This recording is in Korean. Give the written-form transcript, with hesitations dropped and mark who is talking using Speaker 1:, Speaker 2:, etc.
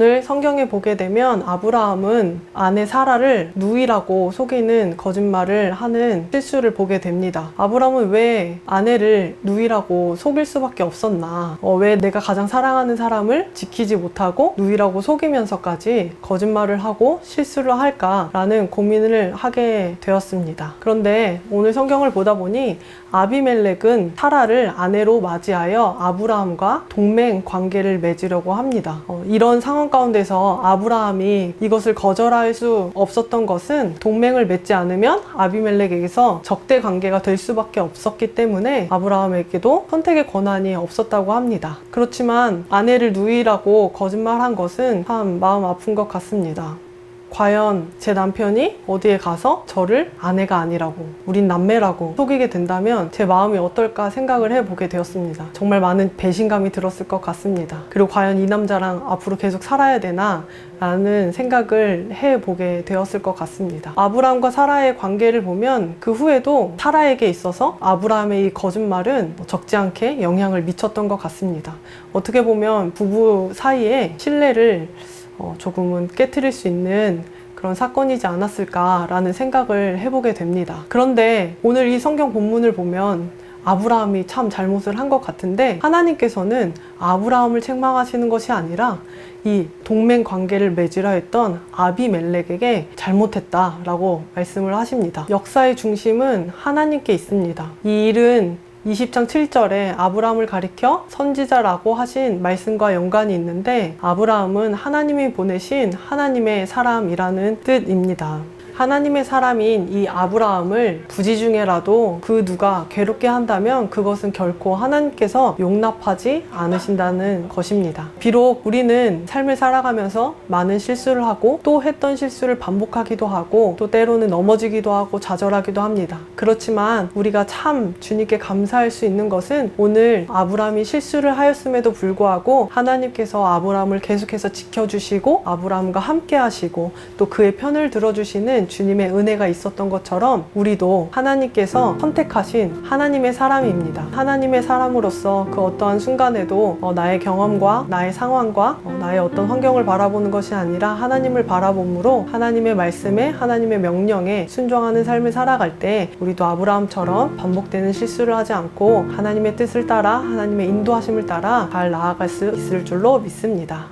Speaker 1: 오늘 성경에 보게 되면 아브라함은 아내 사라를 누이라고 속이는 거짓말을 하는 실수를 보게 됩니다. 아브라함은 왜 아내를 누이라고 속일 수밖에 없었나? 왜 내가 가장 사랑하는 사람을 지키지 못하고 누이라고 속이면서까지 거짓말을 하고 실수를 할까라는 고민을 하게 되었습니다. 그런데 오늘 성경을 보다 보니 아비멜렉은 사라를 아내로 맞이하여 아브라함과 동맹 관계를 맺으려고 합니다. 이런 상황 가운데서 아브라함이 이것을 거절할 수 없었던 것은 동맹을 맺지 않으면 아비멜렉에게서 적대 관계가 될 수밖에 없었기 때문에 아브라함에게도 선택의 권한이 없었다고 합니다. 그렇지만 아내를 누이라고 거짓말한 것은 참 마음 아픈 것 같습니다. 과연 제 남편이 어디에 가서 저를 아내가 아니라고, 우린 남매라고 속이게 된다면 제 마음이 어떨까 생각을 해보게 되었습니다. 정말 많은 배신감이 들었을 것 같습니다. 그리고 과연 이 남자랑 앞으로 계속 살아야 되나? 라는 생각을 해보게 되었을 것 같습니다. 아브라함과 사라의 관계를 보면 그 후에도 사라에게 있어서 아브라함의 이 거짓말은 적지 않게 영향을 미쳤던 것 같습니다. 어떻게 보면 부부 사이에 신뢰를 조금은 깨트릴 수 있는 그런 사건이지 않았을까라는 생각을 해보게 됩니다. 그런데 오늘 이 성경 본문을 보면 아브라함이 참 잘못을 한 것 같은데 하나님께서는 아브라함을 책망하시는 것이 아니라 이 동맹 관계를 맺으려 했던 아비멜렉에게 잘못했다라고 말씀을 하십니다. 역사의 중심은 하나님께 있습니다. 이 일은 20장 7절에 아브라함을 가리켜 선지자라고 하신 말씀과 연관이 있는데 아브라함은 하나님이 보내신 하나님의 사람이라는 뜻입니다. 하나님의 사람인 이 아브라함을 부지 중에라도 그 누가 괴롭게 한다면 그것은 결코 하나님께서 용납하지 않으신다는 것입니다. 비록 우리는 삶을 살아가면서 많은 실수를 하고 또 했던 실수를 반복하기도 하고 또 때로는 넘어지기도 하고 좌절하기도 합니다. 그렇지만 우리가 참 주님께 감사할 수 있는 것은 오늘 아브라함이 실수를 하였음에도 불구하고 하나님께서 아브라함을 계속해서 지켜주시고 아브라함과 함께 하시고 또 그의 편을 들어주시는 주님의 은혜가 있었던 것처럼 우리도 하나님께서 선택하신 하나님의 사람입니다. 하나님의 사람으로서 그 어떠한 순간에도 나의 경험과 나의 상황과 나의 어떤 환경을 바라보는 것이 아니라 하나님을 바라봄으로 하나님의 말씀에 하나님의 명령에 순종하는 삶을 살아갈 때 우리도 아브라함처럼 반복되는 실수를 하지 않고 하나님의 뜻을 따라 하나님의 인도하심을 따라 잘 나아갈 수 있을 줄로 믿습니다.